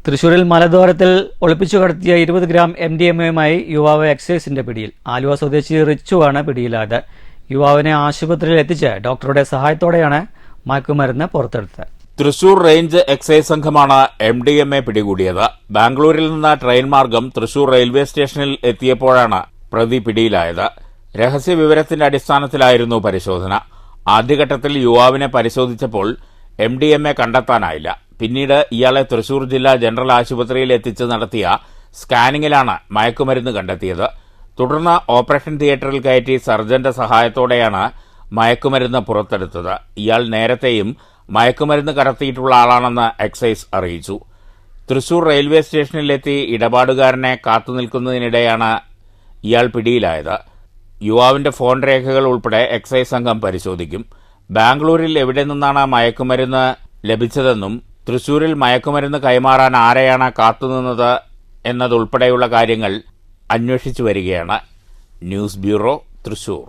തൃശൂരിൽ മലദ്വാരത്തിൽ ഒളിപ്പിച്ചു കടത്തിയ 20 ഗ്രാം MDMA-യുമായി യുവാവ് എക്സൈസിന്റെ പിടിയിൽ. ആലുവ സ്വദേശി റിച്ചുവാണ് പിടിയിലായത്. യുവാവിനെ ആശുപത്രിയിൽ എത്തിച്ച് ഡോക്ടറുടെ സഹായത്തോടെയാണ് മയക്കുമരുന്ന് പുറത്തെടുത്തത്. തൃശൂർ റേഞ്ച് എക്സൈസ് സംഘമാണ് MDMA പിടികൂടിയത്. ബാംഗ്ലൂരിൽ നിന്ന് ട്രെയിൻ മാർഗം തൃശൂർ റെയിൽവേ സ്റ്റേഷനിൽ എത്തിയപ്പോഴാണ് പ്രതി പിടിയിലായത്. രഹസ്യവിവരത്തിന്റെ അടിസ്ഥാനത്തിലായിരുന്നു പരിശോധന. ആദ്യഘട്ടത്തിൽ യുവാവിനെ പരിശോധിച്ചപ്പോൾ MDMA കണ്ടെത്താനായില്ല. പിന്നീട് ഇയാളെ തൃശൂർ ജില്ലാ ജനറൽ ആശുപത്രിയിൽ എത്തിച്ച് നടത്തിയ സ്കാനിങ്ങിലാണ് മയക്കുമരുന്ന് കണ്ടെത്തിയത്. തുടർന്ന് ഓപ്പറേഷൻ തിയേറ്ററിൽ കയറ്റി സർജന്റെ സഹായത്തോടെയാണ് മയക്കുമരുന്ന് പുറത്തെടുത്തത്. ഇയാൾ നേരത്തെയും മയക്കുമരുന്ന് കടത്തിയിട്ടുള്ള ആളാണെന്ന് എക്സൈസ് അറിയിച്ചു. തൃശൂർ റെയിൽവേ സ്റ്റേഷനിലെത്തി ഇടപാടുകാരനെ കാത്തുനിൽക്കുന്നതിനിടെയാണ് ഇയാൾ പിടിയിലായത്. യുവാവിന്റെ ഫോൺ രേഖകൾ ഉൾപ്പെടെ എക്സൈസ് സംഘം പരിശോധിക്കും. ബാംഗ്ലൂരിൽ എവിടെ നിന്നാണ് മയക്കുമരുന്ന് ലഭിച്ചതെന്നും തൃശൂരിൽ മയക്കുമരുന്ന് കൈമാറാൻ ആരെയാണ് കാത്തുനിന്നത് എന്നതുൾപ്പെടെയുള്ള കാര്യങ്ങൾ അന്വേഷിച്ചു വരികയാണ്. News bureau, Thrissur.